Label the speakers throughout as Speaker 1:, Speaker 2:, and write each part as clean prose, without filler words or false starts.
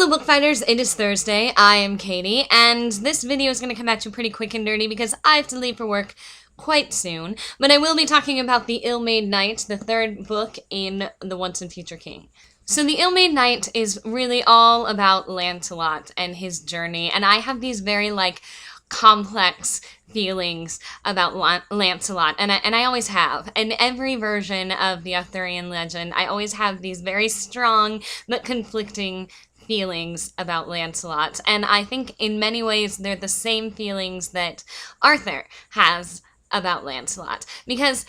Speaker 1: Hello book fighters, it is Thursday, I am Katie, and this video is going to come at you pretty quick and dirty because I have to leave for work quite soon, but I will be talking about The Ill-Made Knight, the third book in the Once and Future King. So The Ill-Made Knight is really all about Lancelot and his journey, and I have these very, complex feelings about Lancelot, and I always have. In every version of the Arthurian legend, I always have these very strong but conflicting feelings about Lancelot, and I think in many ways they're the same feelings that Arthur has about Lancelot, because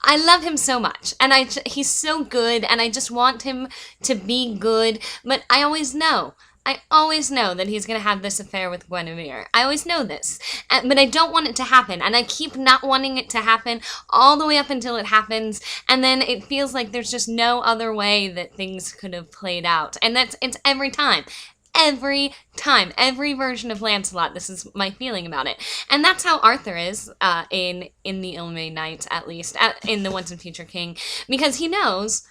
Speaker 1: I love him so much, and he's so good, and I just want him to be good, but I always know that he's going to have this affair with Gueneviere. I always know this, but I don't want it to happen, and I keep not wanting it to happen all the way up until it happens, and then it feels like there's just no other way that things could have played out, and it's every time. Every time, every version of Lancelot, this is my feeling about it. And that's how Arthur is in The Ill-Made Knight, at least, in The Once and Future King, because he knows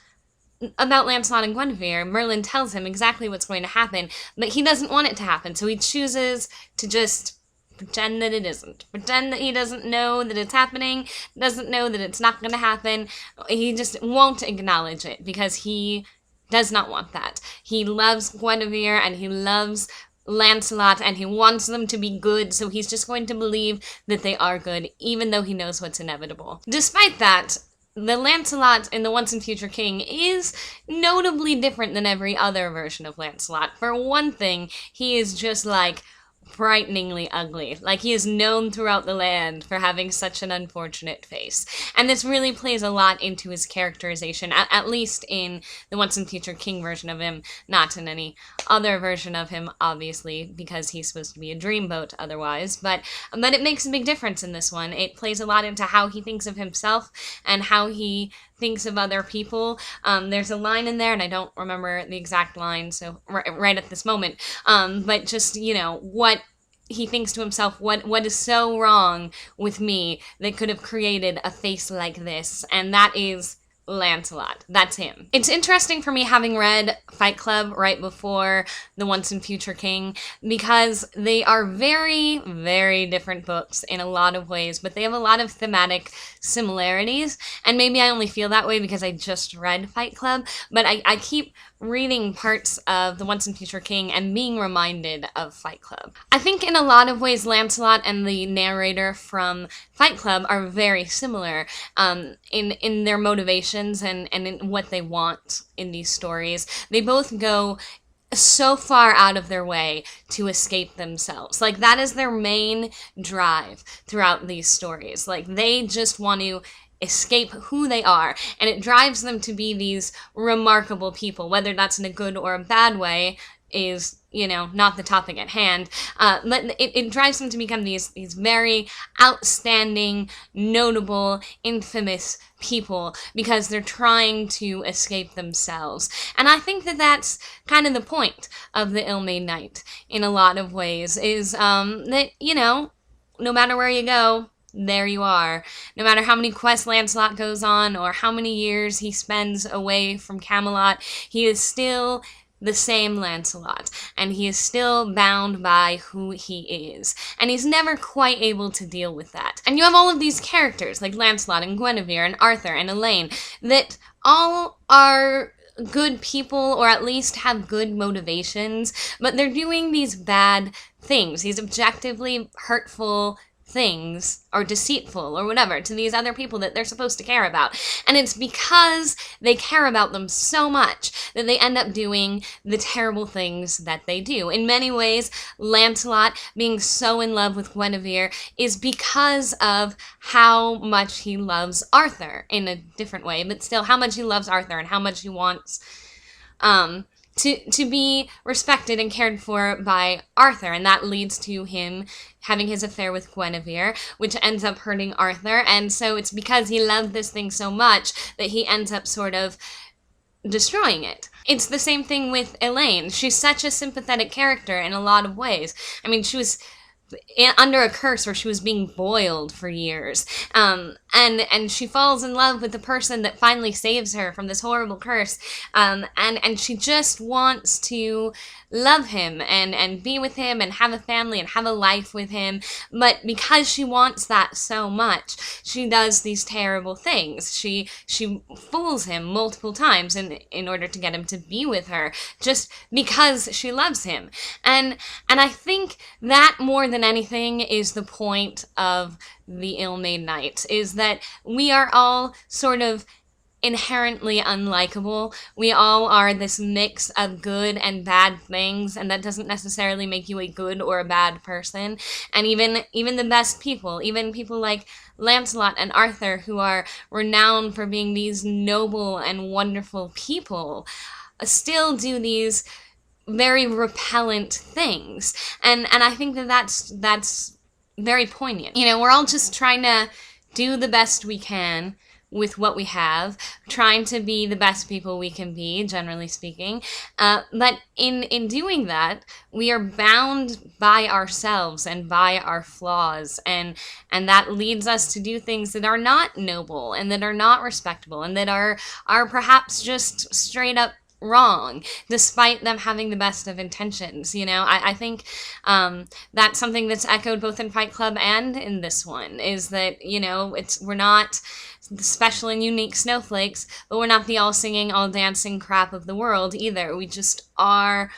Speaker 1: about Lancelot and Guinevere. Merlin tells him exactly what's going to happen, but he doesn't want it to happen, so he chooses to just pretend that it isn't. Pretend that he doesn't know that it's happening, doesn't know that it's not going to happen. He just won't acknowledge it, because he does not want that. He loves Guinevere, and he loves Lancelot, and he wants them to be good, so he's just going to believe that they are good, even though he knows what's inevitable. Despite that, the Lancelot in The Once and Future King is notably different than every other version of Lancelot. For one thing, he is just, frighteningly ugly. He is known throughout the land for having such an unfortunate face. And this really plays a lot into his characterization, at least in the Once and Future King version of him, not in any other version of him, obviously, because he's supposed to be a dreamboat otherwise. But it makes a big difference in this one. It plays a lot into how he thinks of himself and how he thinks of other people. There's a line in there, and I don't remember the exact line, so right at this moment, but just, what he thinks to himself, what is so wrong with me that could have created a face like this, and that is Lancelot. That's him. It's interesting for me having read Fight Club right before The Once and Future King, because they are very, very different books in a lot of ways, but they have a lot of thematic similarities, and maybe I only feel that way because I just read Fight Club, but I keep reading parts of The Once and Future King and being reminded of Fight Club. I think in a lot of ways Lancelot and the narrator from Fight Club are very similar in their motivations and in what they want in these stories. They both go so far out of their way to escape themselves. That is their main drive throughout these stories. They just want to escape who they are, and it drives them to be these remarkable people. Whether that's in a good or a bad way is, not the topic at hand, but it drives them to become these very outstanding, notable, infamous people, because they're trying to escape themselves. And I think that that's kind of the point of The Ill-Made Knight, in a lot of ways, is that, no matter where you go, there you are. No matter how many quests Lancelot goes on, or how many years he spends away from Camelot, he is still the same Lancelot, and he is still bound by who he is, and he's never quite able to deal with that. And you have all of these characters, like Lancelot and Guinevere and Arthur and Elaine, that all are good people, or at least have good motivations, but they're doing these bad things, these objectively hurtful things, or deceitful, or whatever, to these other people that they're supposed to care about. And it's because they care about them so much that they end up doing the terrible things that they do. In many ways, Lancelot being so in love with Guinevere is because of how much he loves Arthur, in a different way, but still how much he loves Arthur and how much he wants to be respected and cared for by Arthur, and that leads to him having his affair with Guinevere, which ends up hurting Arthur, and so it's because he loved this thing so much that he ends up sort of destroying it. It's the same thing with Elaine. She's such a sympathetic character in a lot of ways. I mean, she was under a curse where she was being boiled for years. and she falls in love with the person that finally saves her from this horrible curse, and she just wants to love him and be with him and have a family and have a life with him, but because she wants that so much, she does these terrible things. She fools him multiple times in order to get him to be with her, just because she loves him. And I think that more than anything is the point of the Ill-Made Knight, is that we are all sort of inherently unlikable. We all are this mix of good and bad things, and that doesn't necessarily make you a good or a bad person. And even the best people, even people like Lancelot and Arthur, who are renowned for being these noble and wonderful people, still do these very repellent things. And I think that's very poignant. You know, we're all just trying to do the best we can with what we have, trying to be the best people we can be, generally speaking. But in doing that, we are bound by ourselves and by our flaws, and that leads us to do things that are not noble and that are not respectable and that are perhaps just straight up wrong, despite them having the best of intentions. You know, I think that's something that's echoed both in Fight Club and in this one, is that, you know, we're not the special and unique snowflakes, but we're not the all-singing, all-dancing crap of the world either. We just are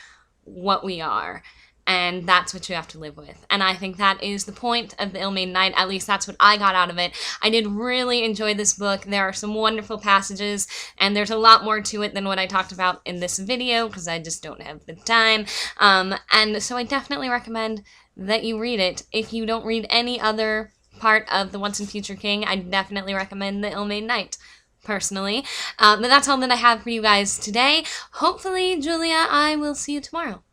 Speaker 1: what we are. And that's what you have to live with. And I think that is the point of The Ill-Made Knight. At least that's what I got out of it. I did really enjoy this book. There are some wonderful passages, and there's a lot more to it than what I talked about in this video, because I just don't have the time. And so I definitely recommend that you read it. If you don't read any other part of The Once and Future King, I definitely recommend The Ill-Made Knight, personally. But that's all that I have for you guys today. Hopefully, Julia, I will see you tomorrow.